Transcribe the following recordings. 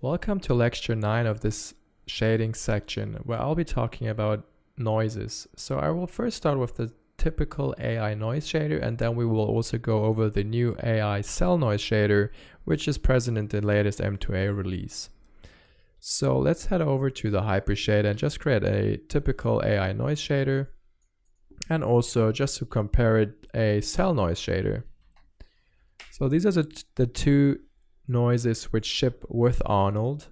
Welcome to lecture 9 of this shading section, where I'll be talking about noises. So I will first start with the typical AI noise shader, and then we will also go over the new AI CellNoise shader, which is present in the latest M2A release. So let's head over to the Hypershader and just create a typical AI noise shader, and also just to compare it, a CellNoise shader. So these are the two noises which ship with Arnold,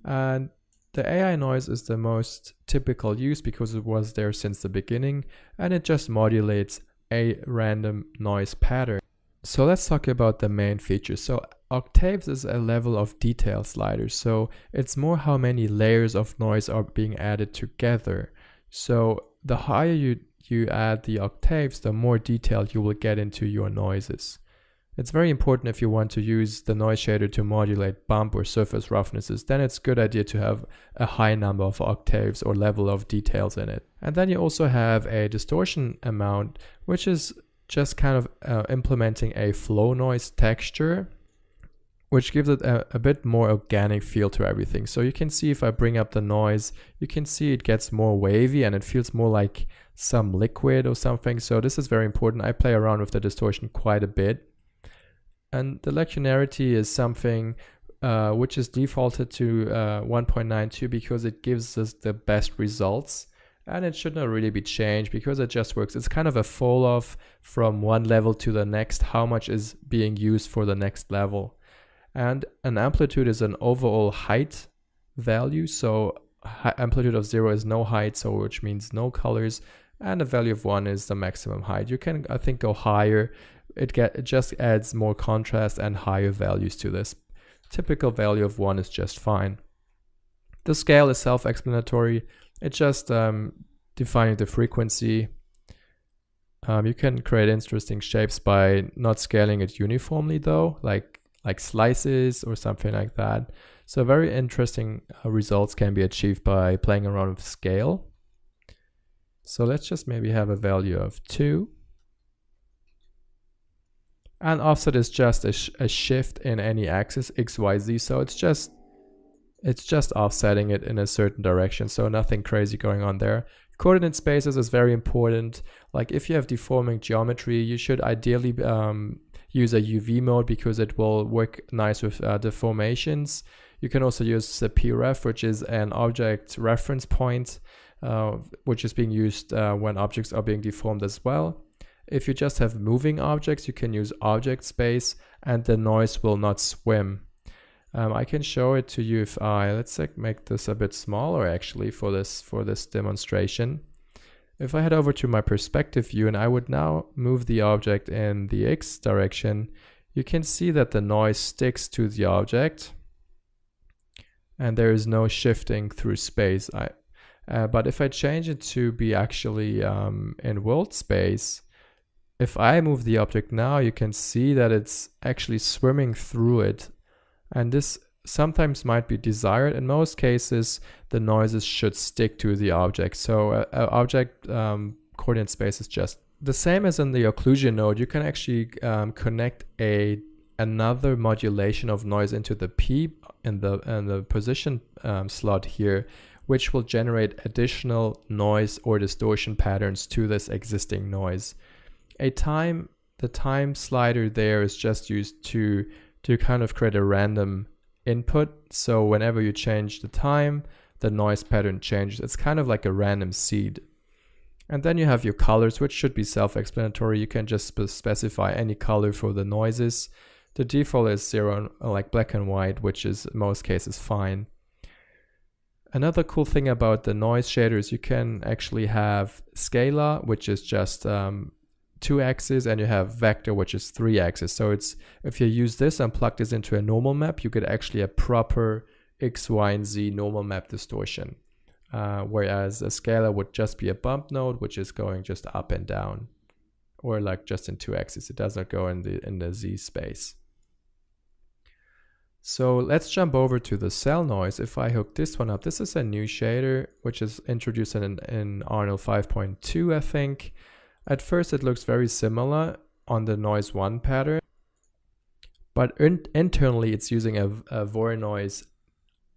and the AI noise is the most typical use because it was there since the beginning, and it just modulates a random noise pattern. So let's talk about the main features. So octaves is a level of detail slider, so it's more how many layers of noise are being added together. So the higher you add the octaves, the more detail you will get into your noises. It's very important if you want to use the noise shader to modulate bump or surface roughnesses, then it's a good idea to have a high number of octaves or level of details in it. And then you also have a distortion amount, which is just kind of implementing a flow noise texture, which gives it a bit more organic feel to everything. So you can see if I bring up the noise, you can see it gets more wavy and it feels more like some liquid or something. So this is very important. I play around with the distortion quite a bit. And the linearity is something which is defaulted to 1.92 because it gives us the best results, and it should not really be changed because it just works. It's kind of a fall off from one level to the next, how much is being used for the next level. And an amplitude is an overall height value, so amplitude of 0 is no height, so which means no colors, and a value of 1 is the maximum height. You can, I think, go higher. It just adds more contrast and higher values to this. Typical value of 1 is just fine. The scale is self-explanatory. It's just defining the frequency. You can create interesting shapes by not scaling it uniformly though, like slices or something like that. So very interesting results can be achieved by playing around with scale. So let's just maybe have a value of 2. And offset is just a shift in any axis, X, Y, Z. So it's just offsetting it in a certain direction. So nothing crazy going on there. Coordinate spaces is very important. Like if you have deforming geometry, you should ideally use a UV mode because it will work nice with deformations. You can also use the PREF, which is an object reference point, which is being used when objects are being deformed as well. If you just have moving objects, you can use object space and the noise will not swim. I can show it to you if let's make this a bit smaller actually for this demonstration. If I head over to my perspective view and I would now move the object in the X direction, you can see that the noise sticks to the object and there is no shifting through space. But if I change it to be actually in world space, if I move the object now, you can see that it's actually swimming through it. And this sometimes might be desired. In most cases, the noises should stick to the object. So object coordinate space is just the same as in the occlusion node. You can actually connect another modulation of noise into the P in the position slot here, which will generate additional noise or distortion patterns to this existing noise. The time slider there is just used to kind of create a random input. So whenever you change the time, the noise pattern changes. It's kind of like a random seed. And then you have your colors, which should be self-explanatory. You can just specify any color for the noises. The default is 0, like black and white, which is in most cases fine. Another cool thing about the noise shader is you can actually have scalar, which is just 2 axes, and you have vector, which is 3 axes. So it's, if you use this and plug this into a normal map, you get actually a proper X, Y, and Z normal map distortion. Whereas a scalar would just be a bump node, which is going just up and down, or like just in 2 axes. It does not go in the Z space. So let's jump over to the CellNoise. If I hook this one up, this is a new shader, which is introduced in Arnold 5.2, I think. At first it looks very similar on the noise 1 pattern, but internally it's using a Voronoi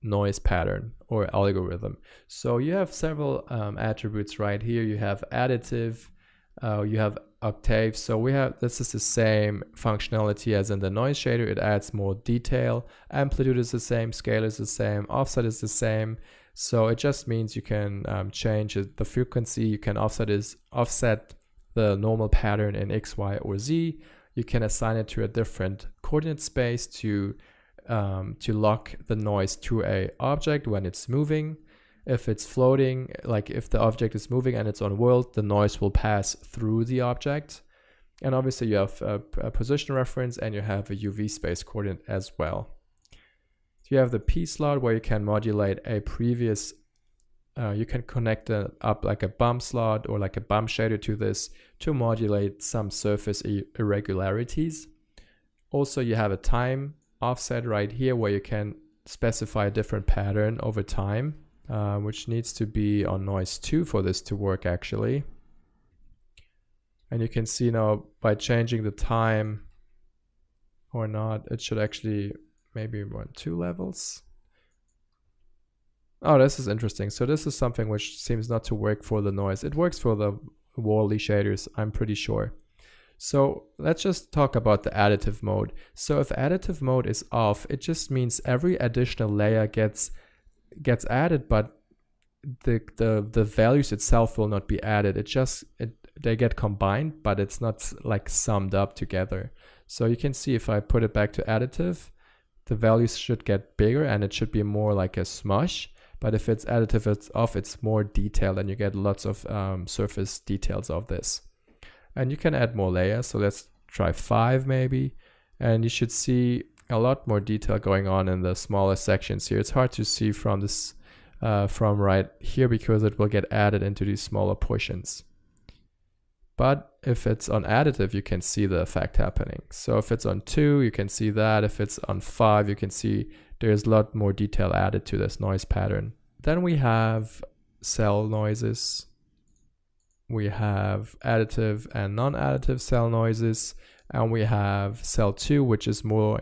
noise pattern or algorithm. So you have several attributes right here. You have additive, you have octave. So this is the same functionality as in the noise shader. It adds more detail. Amplitude is the same, scale is the same, offset is the same. So it just means you can change the frequency. You can offset the normal pattern in X, Y, or Z. You can assign it to a different coordinate space to lock the noise to a object when it's moving. If it's floating, like if the object is moving and it's on world, the noise will pass through the object. And obviously you have a position reference and you have a UV space coordinate as well. So you have the P slot where you can modulate a previous, you can connect it up like a bump slot or like a bump shader to this to modulate some surface irregularities. Also you have a time offset right here where you can specify a different pattern over time. Which needs to be on noise 2 for this to work actually. And you can see now by changing the time or not, it should actually maybe run 2 levels. Oh, this is interesting. So this is something which seems not to work for the noise. It works for the Wall-E shaders, I'm pretty sure. So let's just talk about the additive mode. So if additive mode is off, it just means every additional layer gets added, but the values itself will not be added. They get combined, but it's not like summed up together. So you can see if I put it back to additive, the values should get bigger and it should be more like a smush. But if it's additive, it's off, it's more detailed and you get lots of surface details of this. And you can add more layers. So let's try 5 maybe. And you should see a lot more detail going on in the smaller sections here. It's hard to see from this from right here because it will get added into these smaller portions. But if it's on additive, you can see the effect happening. So if it's on 2, you can see that. If it's on 5, you can see there's a lot more detail added to this noise pattern. Then we have cell noises. We have additive and non-additive cell noises. And we have cell 2, which is more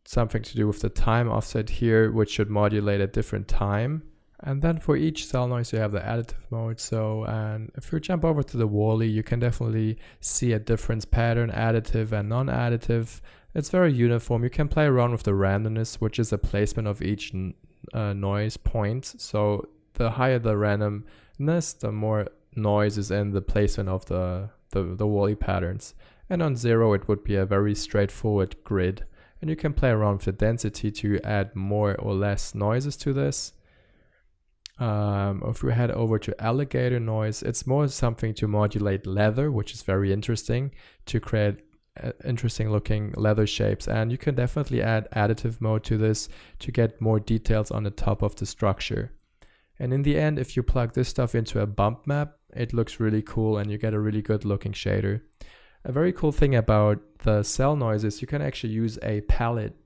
something to do with the time offset here, which should modulate at different time. And then for each cell noise, you have the additive mode. So, and if you jump over to the Wall-E, you can definitely see a difference pattern, additive and non-additive. It's very uniform. You can play around with the randomness, which is the placement of each noise point. So the higher the randomness, the more noise is in the placement of the Wall-E patterns. And on 0, it would be a very straightforward grid. And you can play around with the density to add more or less noises to this. If we head over to alligator noise, it's more something to modulate leather, which is very interesting, to create interesting looking leather shapes. And you can definitely add additive mode to this to get more details on the top of the structure. And in the end, if you plug this stuff into a bump map, it looks really cool and you get a really good looking shader. A very cool thing about the cell noise is you can actually use a palette.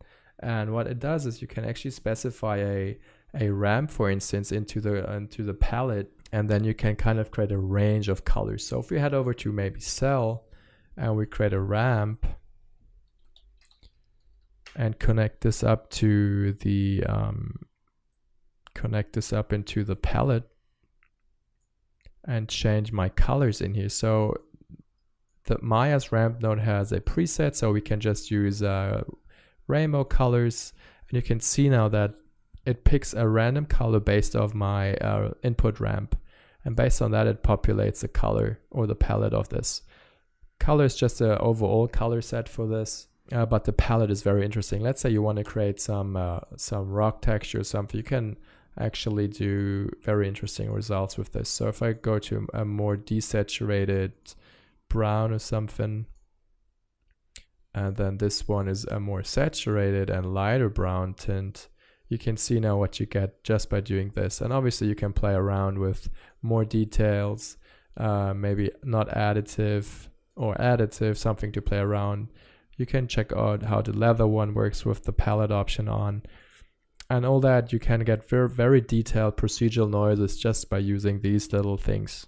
And what it does is you can actually specify a ramp, for instance, into the palette, and then you can kind of create a range of colors. So if we head over to maybe cell and we create a ramp and connect this up to the into the palette and change my colors in here. So the Maya's ramp node has a preset, so we can just use rainbow colors, and you can see now that it picks a random color based off my input ramp, and based on that it populates the color or the palette of this. Color is just an overall color set for this, but the palette is very interesting. Let's say you want to create some rock texture or something, you can actually do very interesting results with this. So if I go to a more desaturated brown or something, and then this one is a more saturated and lighter brown tint, you can see now what you get just by doing this. And obviously you can play around with more details, maybe not additive or additive, something to play around. You can check out how the leather one works with the palette option on, and all that. You can get very, very detailed procedural noises just by using these little things.